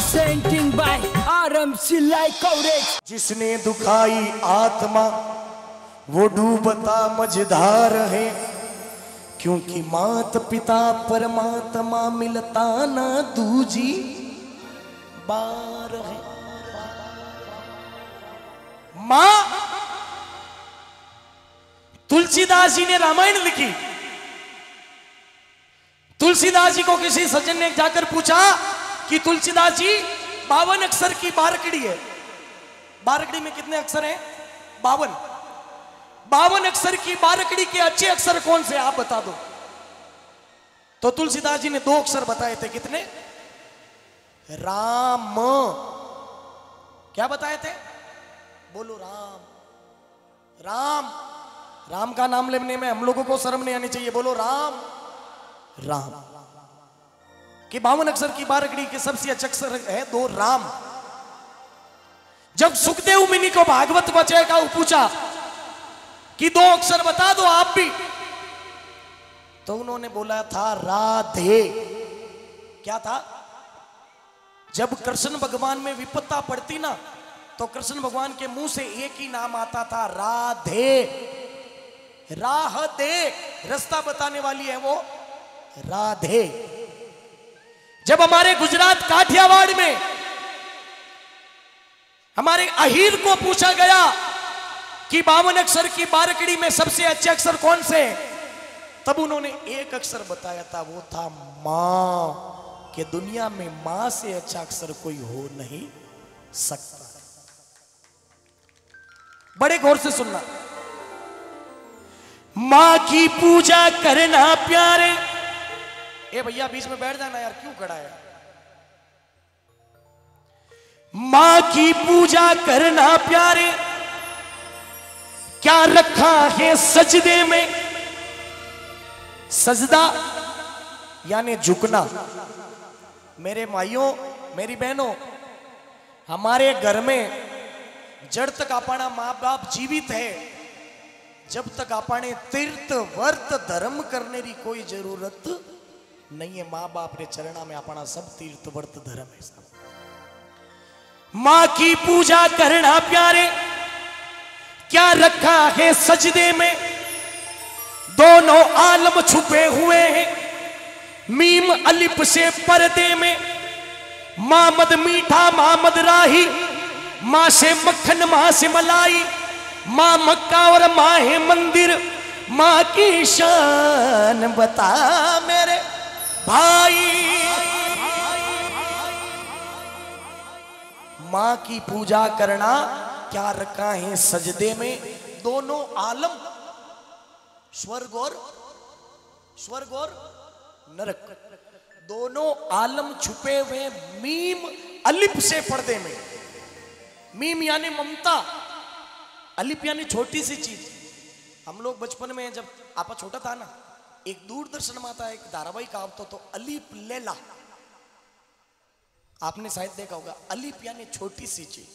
Presenting by RMC Light Codex। जिसने दुखाई आत्मा वो डूबता मझधार है, क्योंकि मात पिता परमात्मा मिलता ना दूजी बार है। मां तुलसीदास जी ने रामायण लिखी। तुलसीदास जी को किसी सज्जन ने जाकर पूछा कि तुलसीदास जी 52 अक्षर की बारकड़ी है, बारकड़ी में कितने अक्षर हैं? 52। 52 अक्षर की बारकड़ी के अच्छे अक्षर कौन से आप बता दो। तो तुलसीदास जी ने 2 अक्षर बताए थे। कितने? राम। क्या बताए थे? बोलो राम। राम राम का नाम लेने में हम लोगों को शर्म नहीं आनी चाहिए। बोलो राम। राम कि 52 अक्षर की बारकड़ी के सबसे अच्छे अक्षर है 2 राम। जब सुखदेव मुनि को भागवत वचय का पूछा कि 2 अक्षर बता दो आप भी, तो उन्होंने बोला था राधे। क्या था? जब कृष्ण भगवान में विपत्ता पड़ती ना, तो कृष्ण भगवान के मुंह से एक ही नाम आता था, राधे। राह दे, रास्ता बताने वाली है वो राधे। जब हमारे गुजरात काठियावाड़ में हमारे अहीर को पूछा गया कि 52 अक्षर की बारकड़ी में सबसे अच्छे अक्षर कौन से, तब उन्होंने एक अक्षर बताया था, वो था मां। कि दुनिया में मां से अच्छा अक्षर कोई हो नहीं सकता। बड़े गौर से सुनना। मां की पूजा करना प्यारे। ए भैया बीच में बैठ जाना यार, क्यों खड़ा है? मां की पूजा करना प्यारे, क्या रखा है सजदे में? सजदा यानी झुकना। मेरे भाइयों, मेरी बहनों, हमारे घर में जब तक अपना मां बाप जीवित है, जब तक अपने तीर्थ वर्त धर्म करने की कोई जरूरत नहीं है। मां बाप रे चरणा में अपना सब तीर्थ वर्त धर्म है सब। मां की पूजा करना प्यारे, क्या रखा है सजदे में? दोनों आलम छुपे हुए हैं मीम अलिफ से पर्दे में। मां मद मीठा मां मद राही, मां से मक्खन मां से मलाई, मां मक्का और मां है मंदिर। मां की शान बता मेरे भाई। मां की पूजा करना, क्या रखा है सजदे में? दोनों आलम, स्वर्ग और नरक, दोनों आलम छुपे हुए मीम अलिफ से पर्दे में। मीम यानी ममता, अलिफ यानी छोटी सी चीज। हम लोग बचपन में जब आपा छोटा था ना, एक दूरदर्शन में आता एक धारावाहिक आवतो तो अलिफ लैला, आपने शायद देखा होगा। अलिफ यानी छोटी सी चीज।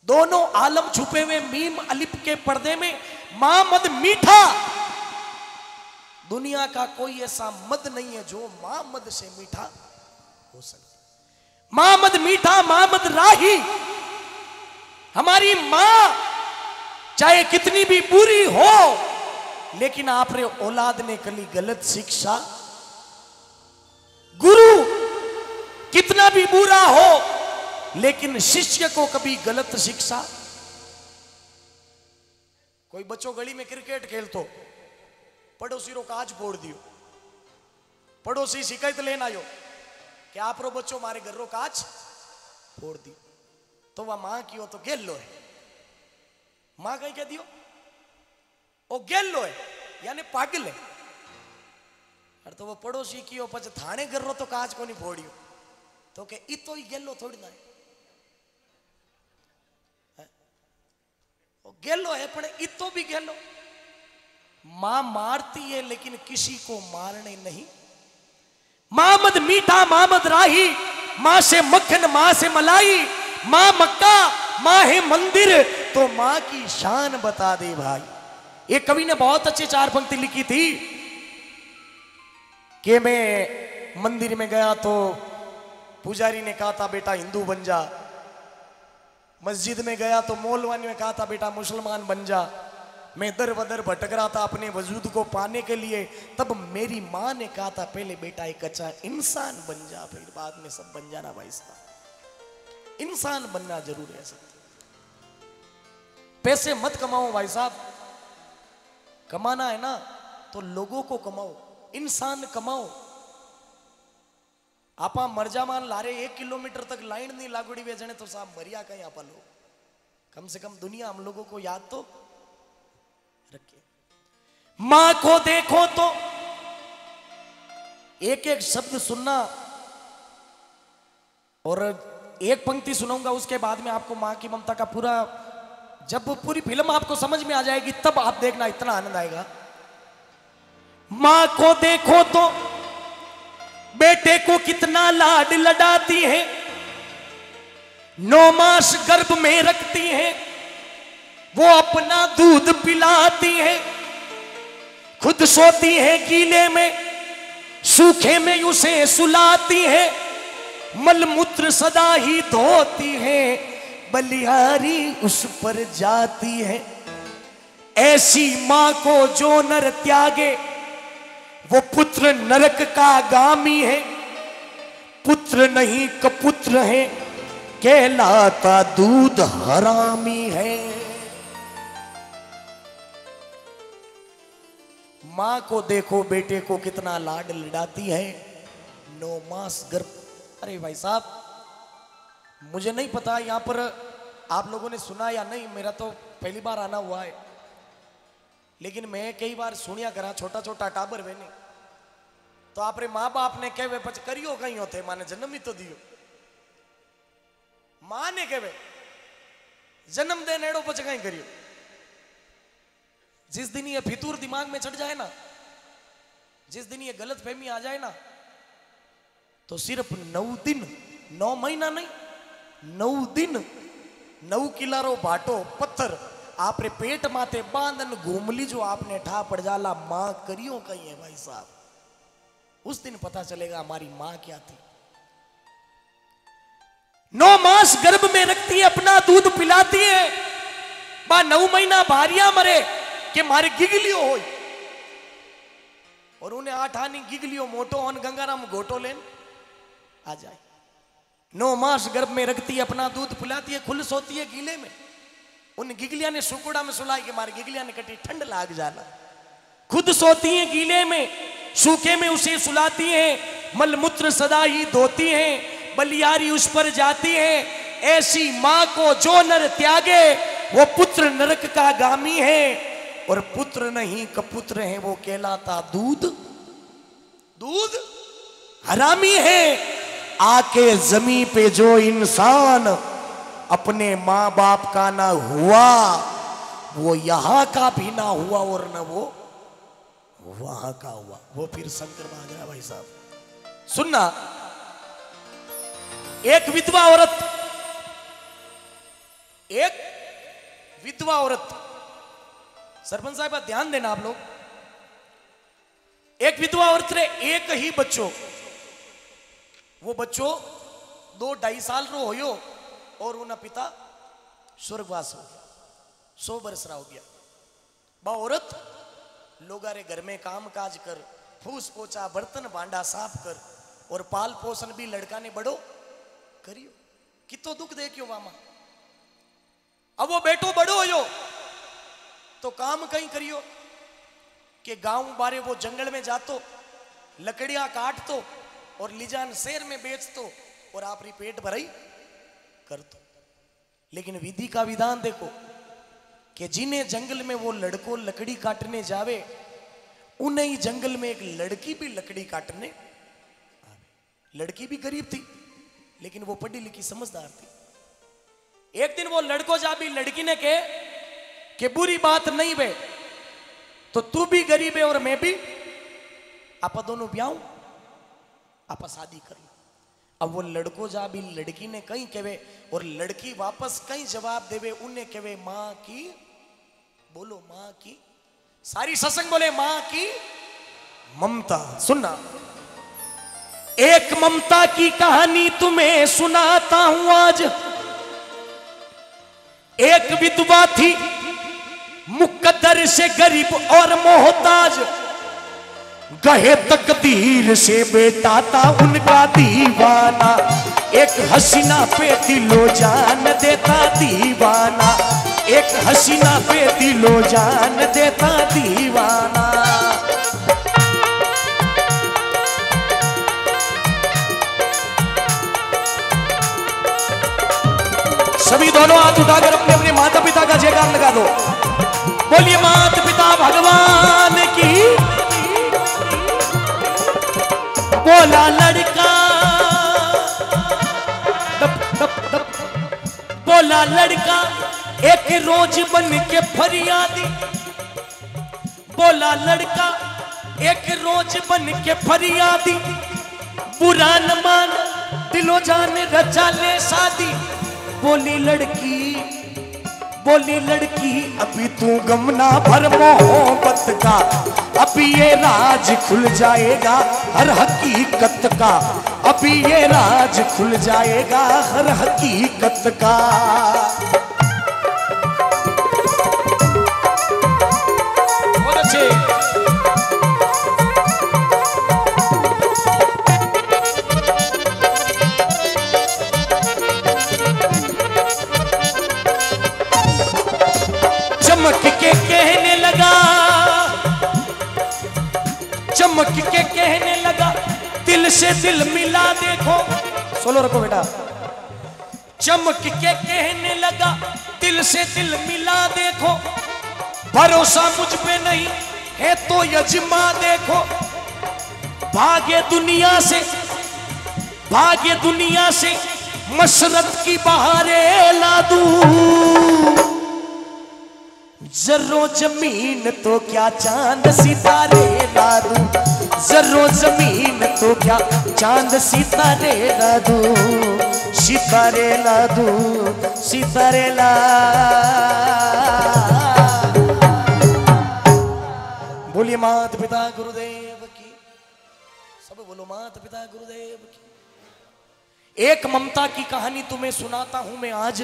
दोनों आलम छुपे हुए मीम अलिफ के पर्दे में। मां मद मीठा, दुनिया का कोई ऐसा मद नहीं है जो मां मद से मीठा हो सकता। मां मद मीठा मां मद राही। हमारी मां चाहे कितनी भी बुरी हो, लेकिन आपने औलाद ने कली गलत शिक्षा, गुरु कितना भी बुरा हो, लेकिन शिष्य को कभी गलत शिक्षा। कोई बच्चों गली में क्रिकेट खेलतो, पड़ोसी रो काज फोड़ दियो, पड़ोसी शिकायत लेना आयो कि आप रो बच्चों मारे घर रो काज फोड़ दी, तो वह मां की हो तो गेल लो है। मां कहीं कह दियो ओ गेल लो है यानी पागल है। और तो वो पड़ोसी की हो पच थाने घर रो तो काज को नहीं फोड़ियो, तो के इतो ही गेलो थोड़ी ना है। गेलो है पर इतो भी गेलो। मां मारती है लेकिन किसी को मारने नहीं। मां मद मीठा मां मद राही, मां से मक्खन मां से मलाई, मां मक्का मां है मंदिर, तो मां की शान बता दे भाई। एक कवि ने बहुत अच्छी 4 पंक्ति लिखी थी कि मैं मंदिर में गया तो पुजारी ने कहा था बेटा हिंदू बन जा, मस्जिद में गया तो मौलवानी ने कहा था बेटा मुसलमान बन जा। मैं दर बदर भटक रहा था अपने वजूद को पाने के लिए, तब मेरी माँ ने कहा था पहले बेटा एक अच्छा इंसान बन जा, फिर बाद में सब बन जाना। भाई साहब इंसान बनना जरूरी है। सब पैसे मत कमाओ भाई साहब, कमाना है ना तो लोगों को कमाओ, इंसान कमाओ। आपा मरजा मान लारे 1 किलोमीटर तक लाइन नहीं लागुड़ी बेचने तो साहब मरिया कहीं आपा लोग, कम से कम दुनिया हम लोगों को याद तो रखे। मां को देखो तो एक एक शब्द सुनना, और एक पंक्ति सुनाऊंगा उसके बाद में आपको मां की ममता का पूरा, जब पूरी फिल्म आपको समझ में आ जाएगी तब आप देखना, इतना आनंद आएगा। मां को देखो तो बेटे को कितना लाड लडाती है, 9 मास गर्भ में रखती है, वो अपना दूध पिलाती है, खुद सोती है गीले में, सूखे में उसे सुलाती है, मलमूत्र सदा ही धोती है, बलिहारी उस पर जाती है। ऐसी मां को जो नर त्यागे वो पुत्र नरक का गामी है, पुत्र नहीं कपुत्र है, कहलाता दूध हरामी है। मां को देखो बेटे को कितना लाड लडाती है, 9 मास गर्भ। अरे भाई साहब मुझे नहीं पता यहां पर आप लोगों ने सुना या नहीं, मेरा तो पहली बार आना हुआ है, लेकिन मैं कई बार सुनिया करा, छोटा छोटा टाबर वेने तो आपरे माँ बाप ने कहे पच करियो कहीं होते, माने जन्म ही तो दियो। मां ने कहे जन्म दे नेड़ो पच कहीं करियो। जिस दिन ये फितूर दिमाग में चढ़ जाए ना, जिस दिन ये गलत फहमी आ जाए ना, तो सिर्फ 9 दिन, 9 महीना नहीं, 9 दिन 9 किलारो भाटो पत्थर आपरे पेट माथे बांधन घूम ली जो आपने ठा पड़ जाला, मां करियो कहीं है भाई साहब। उस दिन पता चलेगा हमारी मां क्या थी। 9 मास गर्भ में रखती है, अपना दूध पिलाती है, बा 9 महीना भारिया मरे के मारे गिगलियो हो, और उन्हें 8 आनी गिगलियो मोटो और गंगाराम घोटो लेन आ जाए। 9 मास गर्भ में रखती है, अपना दूध पिलाती है, खुल सोती है गीले में, उन गिगलिया ने सुकुड़ा में सुलाई के मारे गिगलिया ने कटी ठंड लाग जाला। खुद सोती है गीले में, सूखे में उसे सुलाती है, मलमूत्र सदा ही धोती है, बलियारी उस पर जाती है। ऐसी मां को जो नर त्यागे वो पुत्र नरक का गामी है, और पुत्र नहीं कपुत्र है, वो कहलाता दूध दूध हरामी है। आके जमी पे जो इंसान अपने मां बाप का ना हुआ, वो यहां का भी ना हुआ और न वो वहां का हुआ, वो फिर शंकर बाजरा। भाई साहब सुनना, एक विधवा औरत, एक विधवा औरत, सरपंच साहब ध्यान देना आप लोग, एक विधवा औरत ने एक ही बच्चों, वो बच्चों 2-2.5 साल रो होयो और उनका पिता स्वर्गवास हो गया, 100 वर्ष रहा हो गया। बा औरत लोगारे घर में काम काज कर, फूस पोछा बर्तन भांडा साफ कर, और पाल पोषण भी लड़का ने बड़ो करियो। कितो दुख देखियो मामा। अब वो बेटो बड़ो होयो तो काम कहीं करियो कि गांव बारे वो जंगल में जातो, लकड़ियां काटतो और लिजान शहर में बेचतो और आपरी पेट भराई करतो। लेकिन विधि का विधान देखो कि जिन्हें जंगल में वो लड़को लकड़ी काटने जावे, उन्हें ही जंगल में एक लड़की भी लकड़ी काटने आवे। लड़की भी गरीब थी लेकिन वो पढ़ी लिखी समझदार थी। एक दिन वो लड़को जा भी लड़की ने कहे कि बुरी बात नहीं बे, तो तू भी गरीब है और मैं भी, आपा दोनों ब्याह, आपा शादी कर लो। अब वो लड़को जा भी लड़की ने कहीं कहे और लड़की वापस कहीं जवाब देवे, उन्हें कहे मां की, बोलो मां की, सारी सत्संग बोले मां की ममता। सुनना, एक ममता की कहानी तुम्हें सुनाता हूं आज। एक विधवा थी मुकद्दर से गरीब और मोहताज, गहे तकदीर से बेटा था उनका दीवाना। एक हसीना पे दिलो जान देता दीवाना, एक हसीना पे दिलो जान देता दीवाना। सभी दोनों हाथ उठाकर अपने अपने माता पिता का जयकार लगा दो। बोलिए माता पिता भगवान की। बोला लड़का बोला लड़का एक रोज बन के फरियादी। बोला लड़का एक रोज बन के फरियादी, बुरा न मान दिलो जान रचा ले शादी। बोली लड़की अभी तू गमना भर मोहब्बत का, अभी ये राज खुल जाएगा हर हकीकत का, अभी ये राज खुल जाएगा हर हकीकत का। बहुत अच्छे। चमक के कहने लगा, चमक के कहने लगा, दिल से दिल मिला देखो। सोलो रखो बेटा। चमक के कहने लगा, दिल से दिल मिला देखो, भरोसा मुझ पे नहीं है तो यजमा देखो। भागे दुनिया से मशरत की बहारें ला दूं। जर्रो जमीन तो क्या चांद सितारे ला दूं, जर्रो जमीन तो क्या चांद सितारे ला दूं, सितारे ला दूं, सितारे ला। बोलिए माता पिता गुरुदेव की। सब बोलो माता पिता गुरुदेव की। एक ममता की कहानी तुम्हें सुनाता हूं मैं आज।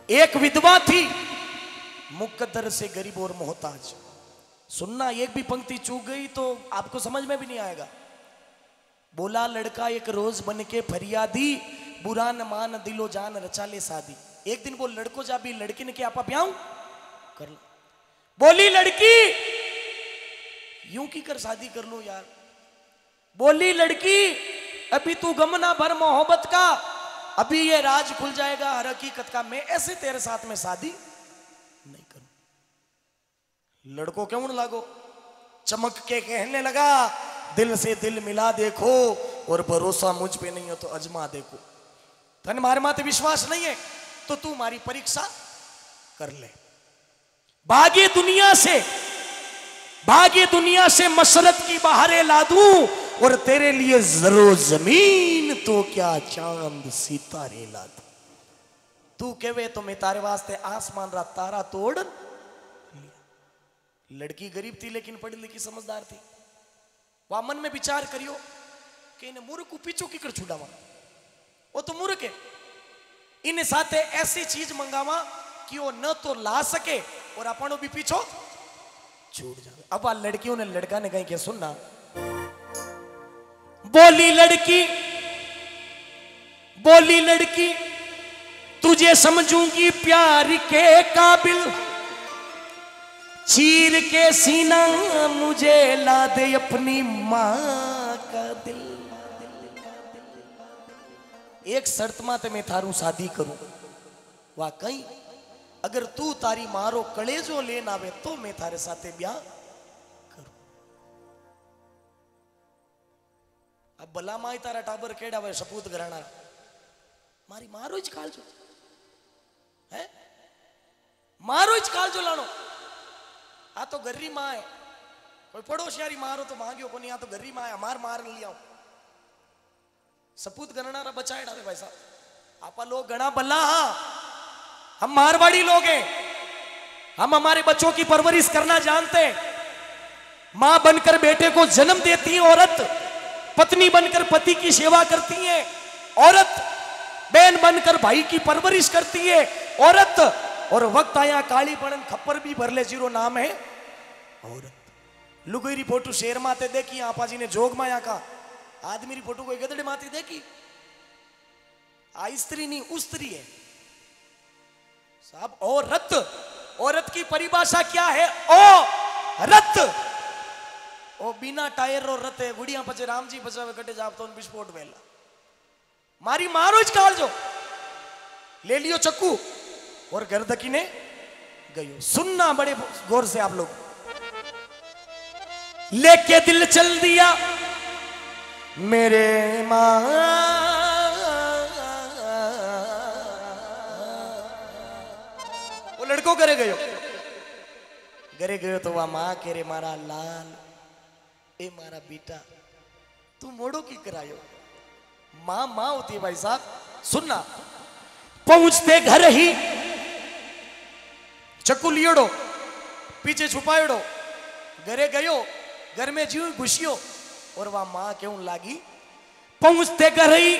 एक विधवा थी मुकद्दर से गरीब और मोहताज। सुनना, एक भी पंक्ति चूक गई तो आपको समझ में भी नहीं आएगा। बोला लड़का एक रोज बन के फरियादी, बुरा न मान दिलो जान रचा ले शादी। एक दिन वो लड़को जा भी लड़की ने क्या ब्याह कर लो। बोली लड़की यूं की कर शादी कर लो यार। बोली लड़की अभी तू गमना भर मोहब्बत का, अभी ये राज खुल जाएगा हर हकीकत का, मैं ऐसे तेरे साथ में शादी नहीं करूं। लड़को क्यों लागो, चमक के कहने लगा, दिल से दिल मिला देखो, और भरोसा मुझ पे नहीं हो तो अजमा देखो। तन मारे माते विश्वास नहीं है तो तू हमारी परीक्षा कर ले। भागे दुनिया से मशरत की बहारें ला दूं, और तेरे लिए जरो जमीन तो क्या चांद सितारे ला दूं। तू कहवे तो मैं तारे वास्ते आसमान रा तारा तोड़। लड़की गरीब थी लेकिन पढ़ी लिखी समझदार थी। वह मन में विचार करियो कि इन्हें मूर्ख को पीछो की कर छुड़ावा, वो तो मूर्ख है। इन्हें साथे ऐसी चीज मंगावा कि वो न तो ला सके और अपन भी पीछो छूट जाए। अब आ लड़कियों ने लड़का ने कहीं क्या सुनना। बोली लड़की तुझे समझूंगी प्यार के काबिल, चीर के सीना मुझे ला दे अपनी मां का दिल। एक शर्त माते मैं थारू शादी करूं, वाकई अगर तू तारी मारो कलेजो लेन आवे तो मैं थारे साथे ब्याह करूं। अब भला माई तारा टाबर केड़ा वे सपूत घराना मारी मारो ज कालजो है, मारो ज कालजो लानो। आ तो गर्री मां है, कोई पड़ोसियारी मारो तो मांगियो को नहीं, आ तो गर्री मां है, हमार मार लिया सपूत गणना बचाए डाले भाई साहब। आपा लोग गणा बल्ला, हाँ हम मारवाड़ी लोग हैं, हम हमारे बच्चों की परवरिश करना जानते हैं। मां बनकर बेटे को जन्म देती है औरत, पत्नी बनकर पति की सेवा करती है, औरत बहन बनकर भाई की परवरिश करती है औरत, और वक्त आया काली पड़न खप्पर भी भर ले जीरो नाम है औरत। लुगोरी फोटो शेर माते देखी आपा जी ने जोग माया का, आदमी री फोटो कोई गदड़े माते देखी, आ स्त्री नहीं उस स्त्री है साहब औरत। औरत की परिभाषा क्या है? ओ रत, ओ बिना टायर रो रत है, गुड़िया पचे राम जी बचावे कटे जाप तो विस्फोट वेला मारी मारो इच काल जो ले लियो चक्कू और गर्दकी ने गयो। सुनना बड़े गौर से आप लोग, लेके दिल चल दिया मेरे मां, वो लड़को करे गयो तो वह मां कह रे मारा लाल ए मारा बेटा तू मोड़ो की करायो। मां मां होती है भाई साहब। सुनना, पहुंचते घर ही चक्कू लियोड़ो पीछे छुपायोड़ो, घरे गयो, घर में जीव घुसियो और वह मां क्यों लागी। पहुंचते घर ही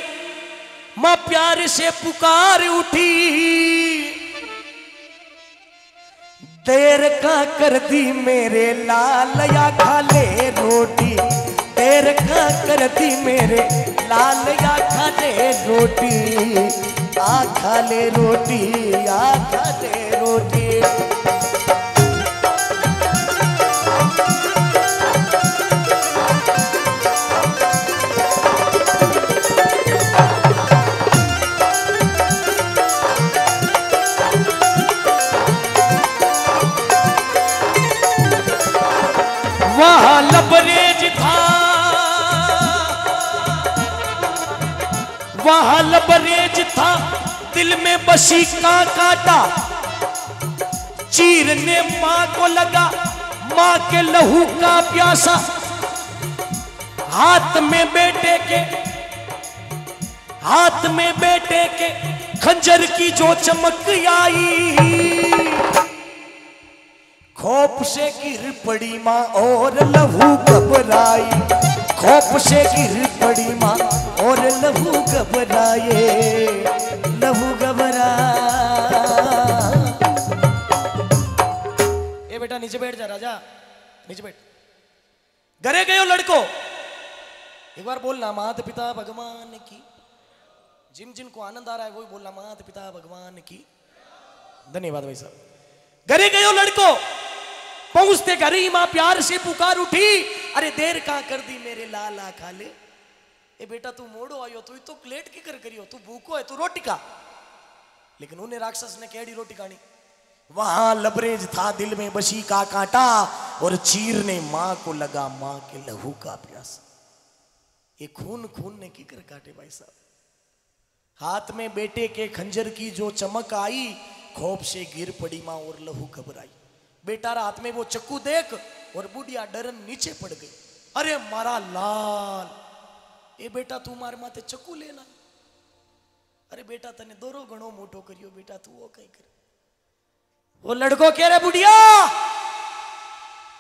मां प्यार से पुकार उठी, देर का कर दी मेरे लाल या खा ले रोटी, देर का कर दी मेरे लाल या खा ले रोटी, आ खा ले रोटी, आ खा ले रोटी। वहां लबरेज था, वहां लबरेज था, दिल में बसी का काटा, चीरने मां को लगा मां के लहू का प्यासा, हाथ में बेटे के खंजर की जो चमक आई, खौफ से गिर पड़ी मां और लहू घबराई, खौफ से गिर पड़ी मां और लहू घबराए, लहू घबरा। ए बेटा नीचे बैठ जा राजा, नीचे बैठ। घरे गयो लड़को, एक बार बोलना माता पिता भगवान की, जिनको आनंद आ रहा है वही बोलना माता पिता भगवान की। धन्यवाद भाई साहब। घरे गयो लड़को, पहुंचते घर ही मां प्यार से पुकार उठी, अरे देर कहां कर दी मेरे लाला खा ले। ए बेटा तू मोड़ो आयो, तू तो प्लेट की कर करियो, तू भूखो है, तू रोटी का। लेकिन उन्हें राक्षस ने केड़ी रोटी खानी। वहां लबरेज था, दिल में बसी का कांटा, और चीरने मां को लगा मां के लहू का प्यास। ये खून ने की कर काटे भाई साहब। हाथ में बेटे के खंजर की जो चमक आई, खौफ से गिर पड़ी मां और लहू घबराई। बेटा हाथ में वो चक्कू देख और बुढ़िया डरन नीचे पड़ गई। अरे मारा लाल, ए बेटा तू मारे माथे चक्कू लेना। अरे बेटा तने दोरो घणो मोटो करियो, बेटा तू वो कहीं कर। वो लड़को कह रहे बुढ़िया,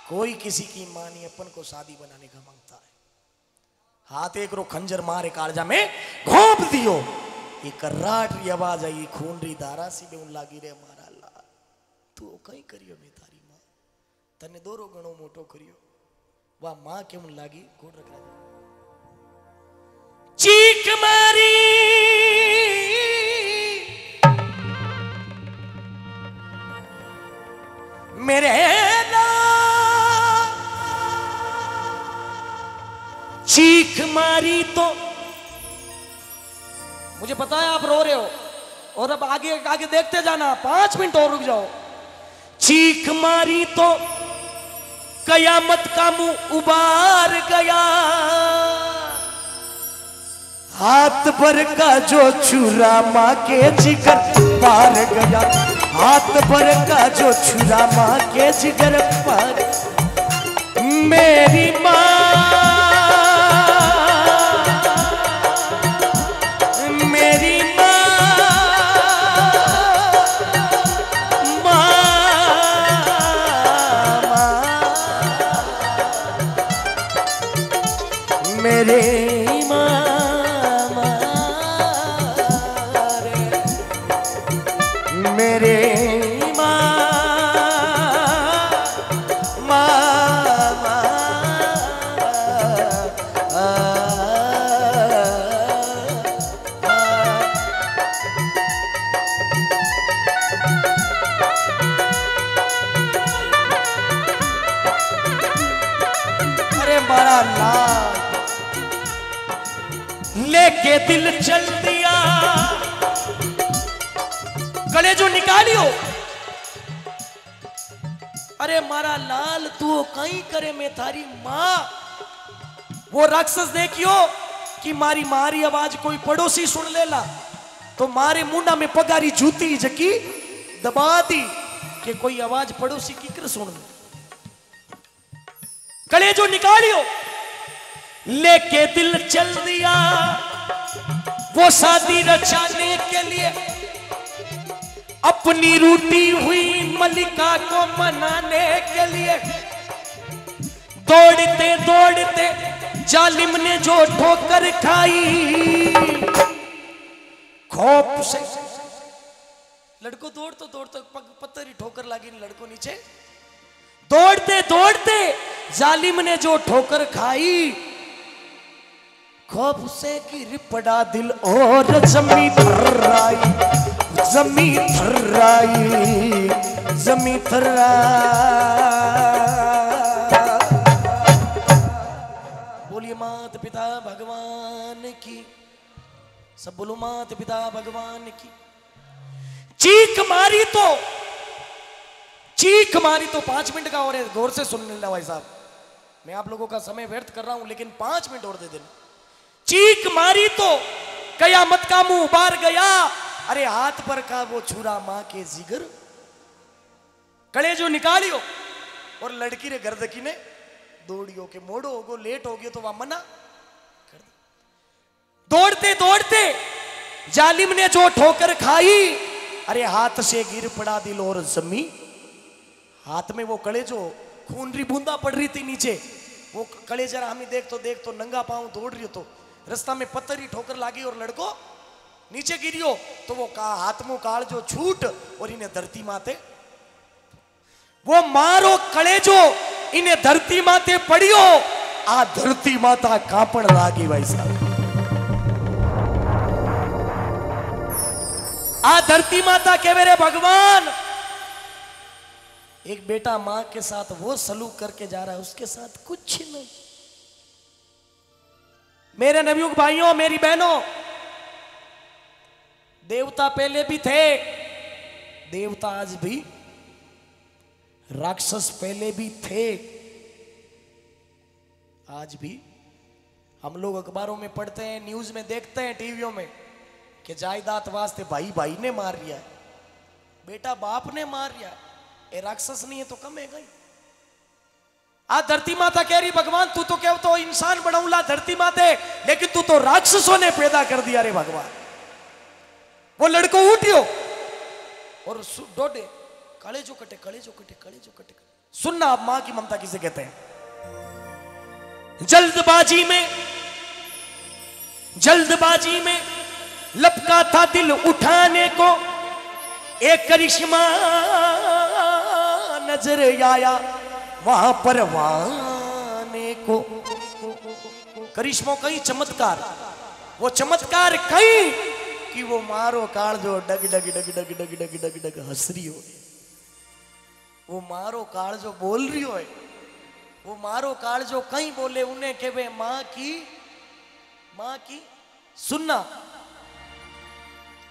कोई किसी की मां नहीं अपन को शादी बनाने का मांगता है। हाथ एक रो खंजर मारे कालजा में घोंप दियो, ये कर्राट री आवाज आई, खून री धारा सी बेउन लागी रे मारा लाल, तू कहीं करियो में तारी मां तने दोरो घणो मोटो करियो। वाह मां केम लागी, कोड रख रहा चीख मारी मेरे चीख मारी तो मुझे पता है आप रो रहे हो, और अब आगे आगे देखते जाना, 5 मिनट और रुक जाओ। चीख मारी तो कयामत का मुंह उबार गया, हाथ भर का जो छुरा मां के जिगर पार गया, हाथ भर का जो छुरा मां के जिगर पार। मेरी मां, मेरी मेरे लेके दिल चल दिया, गले जो निकालियो। अरे मारा लाल तू कहीं करे मैं थारी मां। वो राक्षस देखियो कि मारी मारी आवाज कोई पड़ोसी सुन लेला तो मारे मुंडा में पगारी जूती जकी दबा दी कि कोई आवाज पड़ोसी की कर सुन ले। गले जो निकालियो, लेके दिल चल दिया वो शादी रचाने के लिए, अपनी रूठी हुई मलिका को मनाने के लिए। दौड़ते दौड़ते जालिम ने जो ठोकर खाई, खौफ से लड़को दौड़ते पत्थर ही ठोकर लगी लड़को नीचे। दौड़ते दौड़ते जालिम ने जो ठोकर खाई, खौफ से गिर पड़ा दिल और जमी थर्राई, जमी थर्राई, जमी थर्राई। बोलिए मात पिता भगवान की, सब बोलो मात पिता भगवान की। चीख मारी तो 5 मिनट का और है, गौर से सुन लेना भाई साहब। मैं आप लोगों का समय व्यर्थ कर रहा हूं लेकिन 5 मिनट और दे देना। चीख मारी तो कयामत का मुंह बार गया, अरे हाथ पर का वो छुरा मां के जिगर। कड़े जो निकालियो और लड़की रे गर्दकी ने दौड़ियो के मोड़ो होगो, लेट हो गयो तो वह मना कर दे। दौड़ते दौड़ते जालिम ने जो ठोकर खाई, अरे हाथ से गिर पड़ा दिल और जमी। हाथ में वो कड़े जो खून री बूंदा पड़ रही थी नीचे, वो कड़े जरा हमें देख तो नंगा पांव दौड़ रही हो तो रास्ता में पत्थर ही ठोकर लागी और लड़को नीचे गिरियो तो वो हाथ मुंह काल जो छूट और इन्हें धरती माते। वो मारो कड़े जो इन्हें धरती माते पड़ियो, आ धरती माता कापड़ लागी भाई साहब। आ धरती माता के मेरे भगवान, एक बेटा मां के साथ वो सलूक करके जा रहा है, उसके साथ कुछ नहीं। मेरे नवयुग भाइयों मेरी बहनों, देवता पहले भी थे, देवता आज भी, राक्षस पहले भी थे, आज भी। हम लोग अखबारों में पढ़ते हैं, न्यूज में देखते हैं, टीवियों में कि जायदाद वास्ते भाई भाई ने मार दिया है, बेटा बाप ने मार दिया है। ये राक्षस नहीं है तो कम है गई। आज धरती माता कह रही भगवान तू तो कह तो इंसान बनाऊला धरती माते, लेकिन तू तो राक्षसों ने पैदा कर दिया रे भगवान। वो लड़को उठियो और डोडे कड़े जो कटे, कड़े जो कटे, कड़े जो कटे। सुनना आप मां की ममता किसे कहते हैं। जल्दबाजी में लपका था दिल उठाने को, एक करिश्मा नजर आया वहां पर वाने को। करिश्मो कहीं चमत्कार, वो चमत्कार कहीं कि वो मारो काल जो डग डग डग डग डग डग डग डग हंस रही हो, वो मारो काल जो बोल रही हो, वो मारो काल जो कहीं बोले उन्हें के वे मां की सुनना।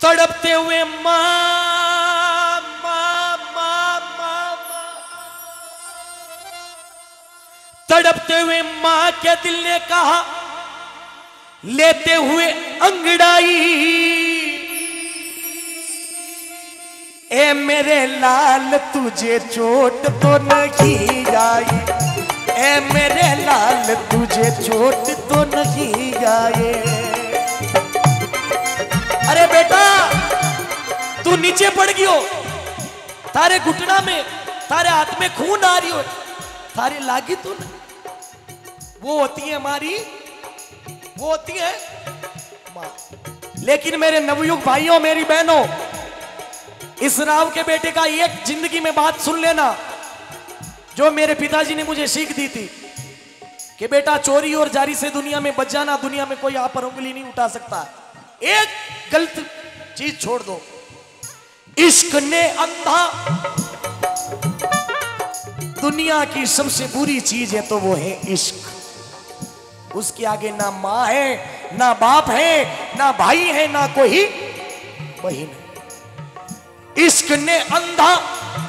तड़पते हुए मां मां मां मां, तड़पते हुए मां के दिल ने कहा, लेते हुए अंगड़ाई, ए मेरे लाल तुझे चोट तो नहीं आई, ए मेरे लाल तुझे चोट तो नहीं आई। अरे बेटा तू नीचे पड़ गयो, तारे घुटना में तारे हाथ में खून आ रही हो, तारे लागी तू न, वो होती है हमारी, वो होती है मां। लेकिन मेरे नवयुग भाइयों मेरी बहनों, इस राव के बेटे का एक जिंदगी में बात सुन लेना जो मेरे पिताजी ने मुझे सीख दी थी कि बेटा चोरी और जारी से दुनिया में बच जाना, दुनिया में कोई आप पर उंगली नहीं उठा सकता। एक गलत चीज छोड़ दो, इश्क ने अंधा, दुनिया की सबसे बुरी चीज है तो वो है इश्क। उसके आगे ना माँ है ना बाप है, ना भाई है, ना कोई बहन है। इश्क ने अंधा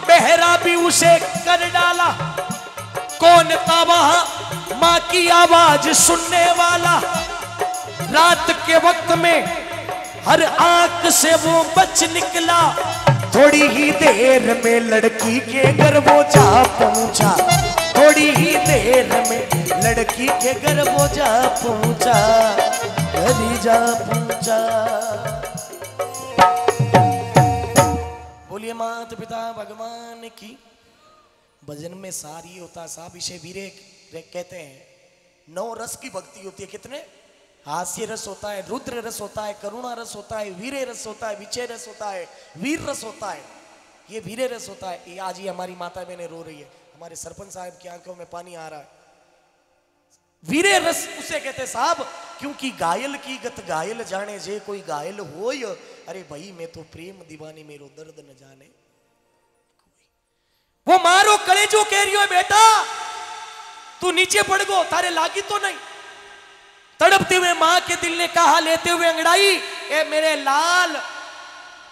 बहरा भी उसे कर डाला, कौन था वहां मां की आवाज सुनने वाला। रात के वक्त में हर आंख से वो बच निकला, थोड़ी ही देर में लड़की के घर वो जा पहुंचा, थोड़ी ही देर में लड़की के घर वो जा पहुंचा, घर ही जा पहुंचा। बोलिए माता पिता भगवान की। भजन में सार ये होता है साहब, इसे वीरे कहते हैं। 9 रस की भक्ति होती है। कितने? हास्य रस होता है, रुद्र रस होता है, करुणा रस होता है, वीरे रस होता है, विचय रस होता है, वीर रस होता है। ये वीरे रस होता है। ये आज ही हमारी माता बहने रो रही है, हमारे सरपंच साहब की आंखों में पानी आ रहा है। वीरे रस उसे कहते साहब, क्योंकि घायल की गत घायल जाने जे कोई घायल हो। अरे भाई मैं तो प्रेम दीवानी मेरो दर्द न जाने। वो मारो कलेजो कह रही हो बेटा, तू नीचे पड़ गो, तारे लागी तो नहीं। तड़पते हुए मां के दिल ने कहा लेते हुए अंगड़ाई, ए मेरे लाल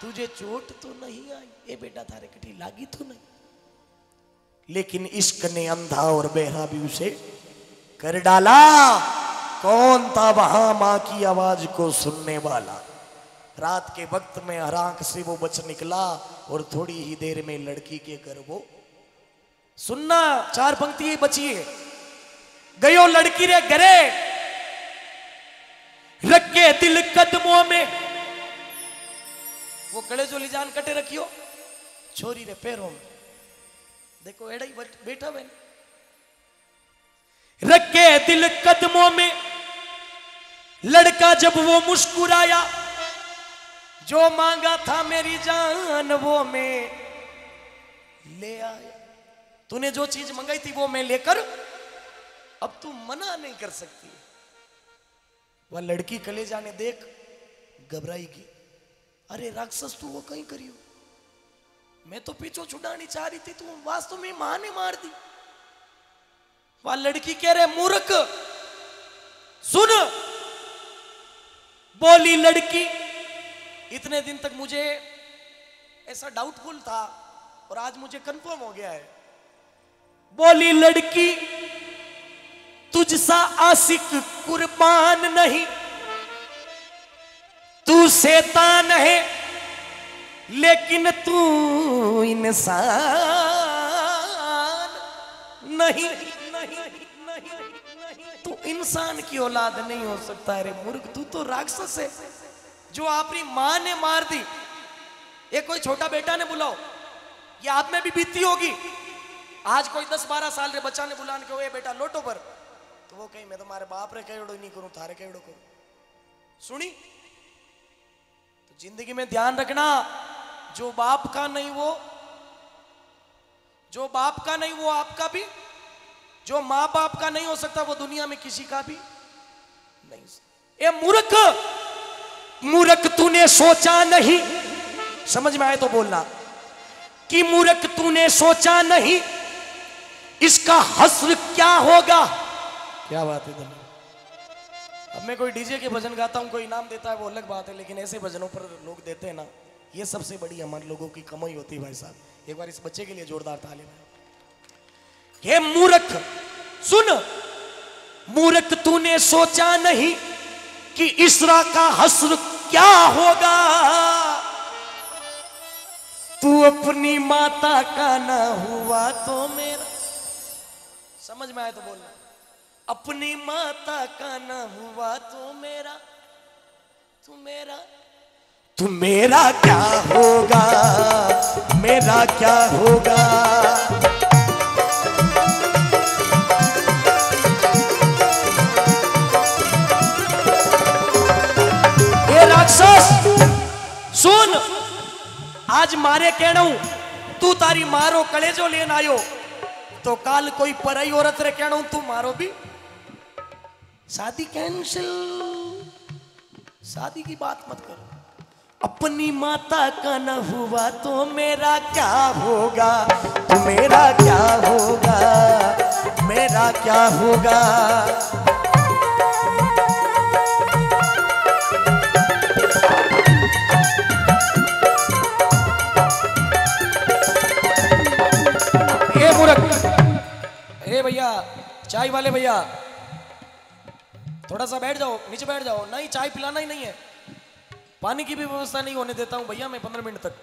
तुझे चोट तो नहीं आई, ए बेटा थारे कटी लागी तो नहीं। लेकिन इश्क ने अंधा और बहरा भी उसे कर डाला, कौन था वहां मां की आवाज को सुनने वाला। रात के वक्त में हर आंख से वो बच निकला, और थोड़ी ही देर में लड़की के घर वो सुनना। 4 पंक्ति बची है। गयो लड़की रे घरे, रखे दिल कदमों में। वो कड़े जो लिजान कटे रखियो, छोरी रे पैरों में। देखो एड़ा ही बैठा बहन। रखे दिल कदमों में, लड़का जब वो मुस्कुराया, जो मांगा था मेरी जान वो मैं ले आया। तूने जो चीज मंगाई थी वो मैं लेकर, अब तू मना नहीं कर सकती। वह लड़की कलेजा ने देख घबराएगी। अरे राक्षस तू वो कहीं करियो, मैं तो पीछो छुड़ानी चाह रही थी, तू वास्तव में मां ने मार दी। वह लड़की कह रहे मूर्ख सुन। बोली लड़की, इतने दिन तक मुझे ऐसा डाउटफुल था और आज मुझे कंफर्म हो गया है। बोली लड़की, तुझसा आशिक कुर्बान नहीं, तू शैतान है लेकिन तू इंसान नहीं, तू इंसान की औलाद नहीं हो सकता। अरे मूर्ख, तू तो राक्षस है जो अपनी मां ने मार दी। ये कोई छोटा बेटा ने बुलाओ, ये आप में भी बीती होगी। आज कोई 10-12 साल के बच्चा ने बुलाने के हुए बेटा लोटो पर, तो वो कहीं मैं तुम्हारे बाप रे कहोड़ो नहीं करूं, थारे कहोड़ो करूं। सुनी? तो जिंदगी में ध्यान रखना, जो बाप का नहीं वो, जो बाप का नहीं वो आपका भी, जो मां बाप का नहीं हो सकता वो दुनिया में किसी का भी नहीं। ए मूर्ख, मूर्ख तूने सोचा नहीं, समझ में आए तो बोलना कि मूर्ख तूने सोचा नहीं इसका हस्र क्या होगा। क्या बात है धन्यवाद। अब मैं कोई डीजे के भजन गाता हूं, कोई इनाम देता है वो अलग बात है, लेकिन ऐसे भजनों पर लोग देते हैं ना, ये सबसे बड़ी हमारे लोगों की कमाई होती है भाई साहब। एक बार इस बच्चे के लिए जोरदार ताली बजाओ। ये मूर्ख सुन, मूर्ख तूने सोचा नहीं कि इसरा का हस्र क्या होगा। तू अपनी माता का ना हुआ तो मेरा, समझ में आए तो बोलना, अपनी माता का ना हुआ तो मेरा, तू मेरा क्या होगा, मेरा क्या होगा। ये राक्षस सुन, आज मारे कहना हूं, तू तारी मारो कलेजो लेन आयो, तो काल कोई पराई औरत रे कहना हूं तू मारो भी। शादी कैंसिल, शादी की बात मत करो। अपनी माता का न हुआ तो मेरा क्या होगा, तो मेरा क्या होगा, मेरा क्या होगा। चाय वाले भैया थोड़ा सा बैठ जाओ, नीचे बैठ जाओ। नहीं, चाय पिलाना ही नहीं है, पानी की भी व्यवस्था नहीं होने देता हूं भैया मैं 15 मिनट तक।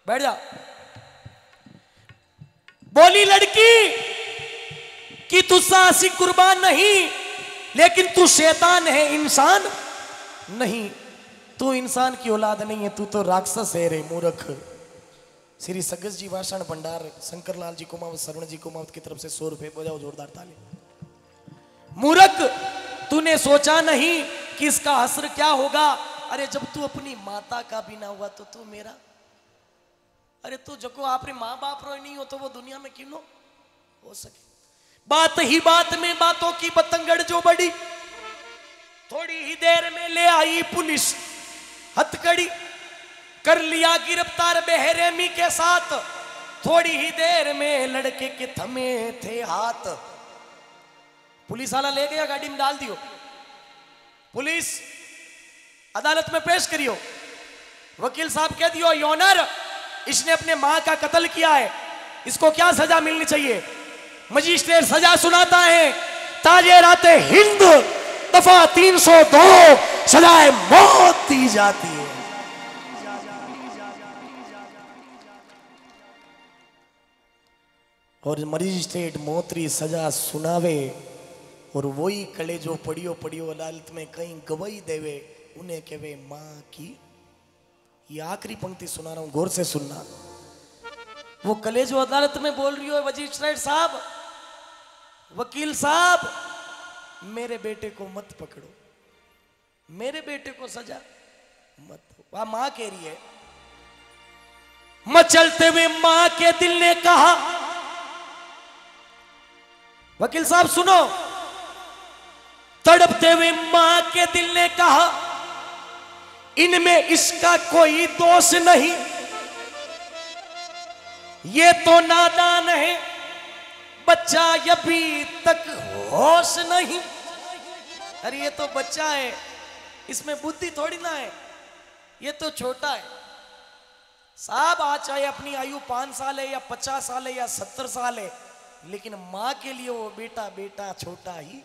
बैठ जा। बोली लड़की कि तू सासी कुर्बान नहीं, लेकिन तू शैतान है, इंसान नहीं। तू इंसान की औलाद नहीं है, तू तो राक्षस है रे मूर्ख। श्री सगस जी भाषण भंडार, शंकर लाल जी कुमावत, श्रवण जी कुमावत की तरफ से 100 रुपए, बजाओ जोरदार ताली। मूर्ख, तूने सोचा नहीं कि इसका असर क्या होगा। अरे जब तू अपनी माता का भी ना हुआ तो तू मेरा, अरे तू जको आपने माँ बाप रोई नहीं हो तो वो दुनिया में क्यों हो सके। बात ही बात में बातों की बतंगड़ जो बड़ी, थोड़ी ही देर में ले आई पुलिस हथकड़ी, कर लिया गिरफ्तार बेरहमी के साथ। थोड़ी ही देर में लड़के के थमे थे हाथ। पुलिस वाला ले गया, गाड़ी में डाल दियो, पुलिस अदालत में पेश करियो। वकील साहब कह दियो योनर, इसने अपने मां का कत्ल किया है, इसको क्या सजा मिलनी चाहिए। मजिस्ट्रेट सजा सुनाता है, ताजे राते हिंद दफा 302 सजाए मौत दी जाती है। और मजिस्ट्रेट मौतरी सजा सुनावे और वही कले जो पड़ियो पड़ियो अदालत में कहीं गवाही देवे, उन्हें कहवे मां की। ये आखिरी पंक्ति सुना रहा हूं, गौर से सुनना। वो कले जो अदालत में बोल रही हो, मजिस्ट्रेट साहब, वकील साहब, मेरे बेटे को मत पकड़ो, मेरे बेटे को सजा मत दो। वह मां कह रही है। मचलते हुए मां के दिल ने कहा, वकील साहब सुनो, तड़पते हुए मां के दिल ने कहा, इनमें इसका कोई दोष नहीं, ये तो नादान है, बच्चा अभी तक होश नहीं। अरे ये तो बच्चा है, इसमें बुद्धि थोड़ी ना है, ये तो छोटा है साहब। आज चाहे अपनी आयु 5 साल है या 50 साल है या 70 साल है, लेकिन मां के लिए वो बेटा बेटा छोटा ही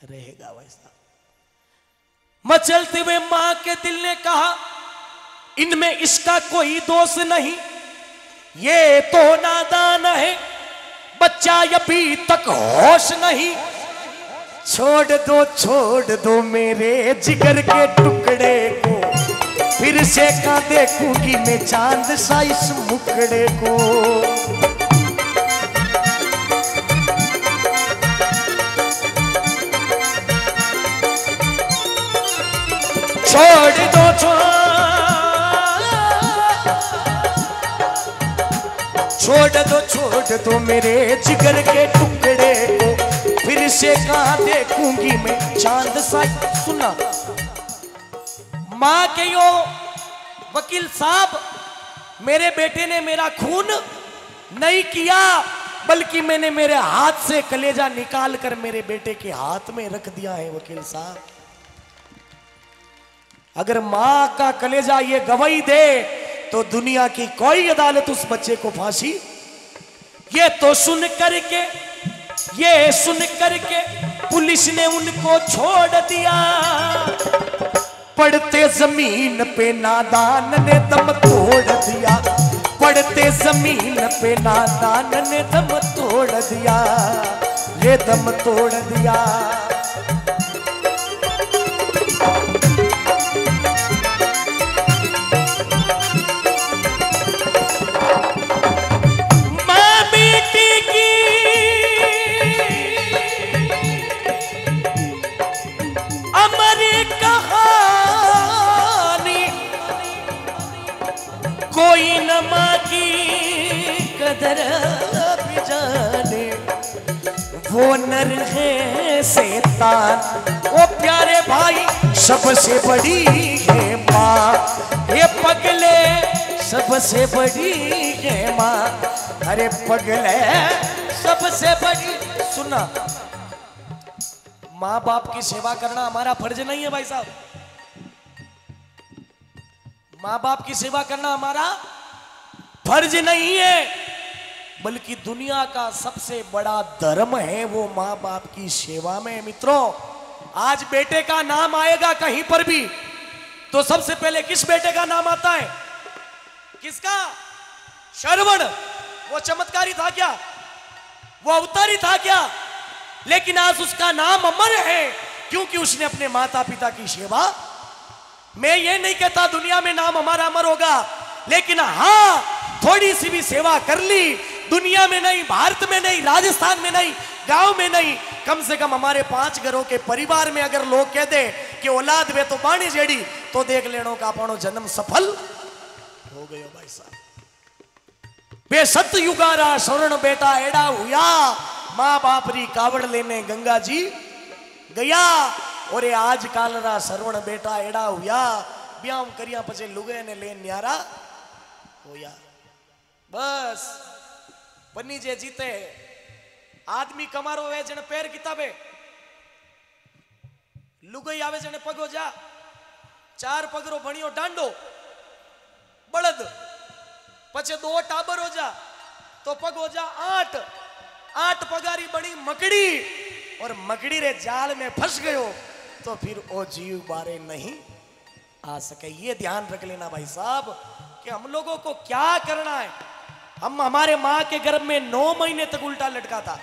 रहेगा। वैसा मचलते हुए मां के दिल ने कहा, इनमें इसका कोई दोष नहीं, ये तो नादान है, बच्चा अभी तक होश नहीं। छोड़ दो मेरे जिगर के टुकड़े को, फिर से का देखूंगी मैं चांद सा इस मुखड़े को। छोड़ दो मेरे जिगर के टुकड़े को, फिर से कहां देखूंगी मैं चांद सा। सुना मां के यो वकील साहब, मेरे बेटे ने मेरा खून नहीं किया, बल्कि मैंने मेरे हाथ से कलेजा निकाल कर मेरे बेटे के हाथ में रख दिया है। वकील साहब, अगर मां का कलेजा ये गवाही दे तो दुनिया की कोई अदालत उस बच्चे को फांसी। ये तो सुन करके पुलिस ने उनको छोड़ दिया। पड़ते जमीन पे नादान ने दम तोड़ दिया, पड़ते जमीन पे नादान ने दम तोड़ दिया, ये दम तोड़ दिया। कोई न मां की कदर भी जाने, वो नर है शैतान। ओ प्यारे भाई, सबसे बड़ी है मां, ये पगले सबसे बड़ी है मां। अरे पगले सबसे बड़ी। सुना, माँ बाप की सेवा करना हमारा फर्ज नहीं है भाई साहब। माँ बाप की सेवा करना हमारा फर्ज नहीं है, बल्कि दुनिया का सबसे बड़ा धर्म है वो माँ बाप की सेवा में। मित्रों, आज बेटे का नाम आएगा कहीं पर भी तो सबसे पहले किस बेटे का नाम आता है? किसका? श्रवण। वो चमत्कारी था क्या? वो अवतारी था क्या? लेकिन आज उसका नाम अमर है क्योंकि उसने अपने माता पिता की सेवा। मैं ये नहीं कहता दुनिया में नाम हमारा अमर होगा, लेकिन हाँ, थोड़ी सी भी सेवा कर ली, दुनिया में नहीं, भारत में नहीं, राजस्थान में नहीं, गांव में नहीं, कम से कम हमारे 5 घरों के परिवार में अगर लोग कह दे कि औलाद वे तो बाणी जेड़ी, तो देख लेनो का अपनो जन्म सफल हो गयो भाई साहब। बे सत युगारा शरण बेटा एड़ा हुआ, माँ बाप री कावड़ लेने गंगा जी गया। और आज काल रा सरवण बेटा एड़ा हुआ, ब्याह करिया पछे लुगे ने ले न्यारा होया। बस बनी जे जीते आदमी कमारो वे जने पैर किताबे, लुगई आवे जने पगो जा, 4 पगरो भणियो डांडो बळद, पछे 2 टाबर हो जा तो पग हो जा 8 पगारी बनी मकड़ी, और मकड़ी रे जाल में फंस गयो तो फिर ओ जीव बारे नहीं आ सके। ये ध्यान रख लेना भाई साहब कि हम लोगों को क्या करना है। हम हमारे मां के गर्भ में 9 महीने तक उल्टा लटका था।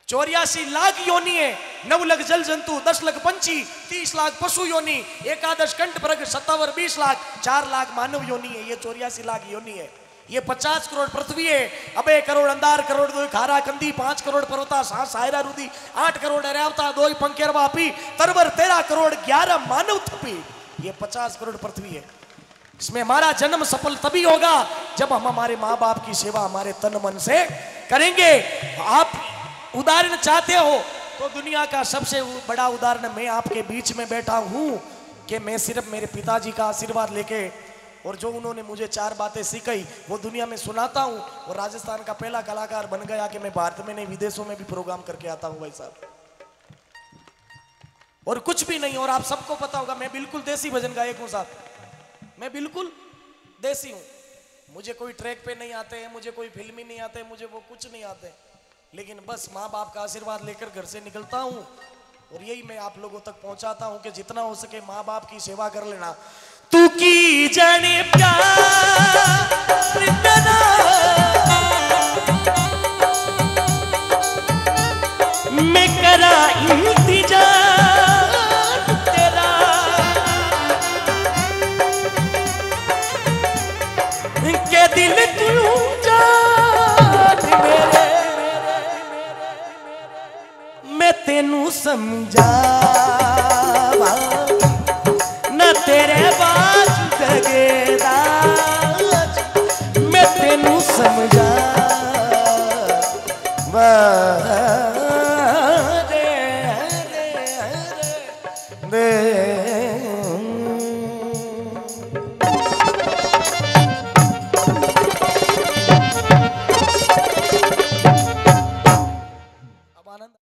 84 लाख योनि है, 9 लाख जल जंतु, 10 लाख पंछी, 30 लाख पशु योनि, 11 कंठ प्रग, 57 20 लाख, 4 लाख मानव योनि है। ये 84 लाख योनि है। ये 50 करोड़ पृथ्वी है, अबे करोड़ अंधार, करोड़ 2 खारा कंदी, 5 करोड़ पर्वता सांस सायरा रुदी, 8 करोड़ अरेवता, 2 पंखेर वापी, तरवर 13 करोड़ 11 मानव थपी। ये 50 करोड़ पृथ्वी है। इसमें हमारा जन्म सफल तभी होगा जब हम हमारे माँ बाप की सेवा हमारे तन मन से करेंगे। आप उदाहरण चाहते हो तो दुनिया का सबसे बड़ा उदाहरण मैं आपके बीच में बैठा हूं कि मैं सिर्फ मेरे पिताजी का आशीर्वाद लेके और जो उन्होंने मुझे 4 बातें सिखाई वो दुनिया में सुनाता हूं, और राजस्थान का पहला कलाकार बन गया कि मैं भारत में नहीं विदेशों में भी प्रोग्राम करके आता हूं भाई साहब। और कुछ भी नहीं, और आप सबको पता होगा मैं बिल्कुल देसी भजन गायक हूं साहब, मैं बिल्कुल देसी हूं। मुझे कोई ट्रैक पे नहीं आते हैं, मुझे कोई फिल्मी नहीं आते, मुझे वो कुछ नहीं आते, लेकिन बस माँ बाप का आशीर्वाद लेकर घर से निकलता हूं और यही मैं आप लोगों तक पहुंचाता हूं कि जितना हो सके माँ बाप की सेवा कर लेना। तू की जाने प्यार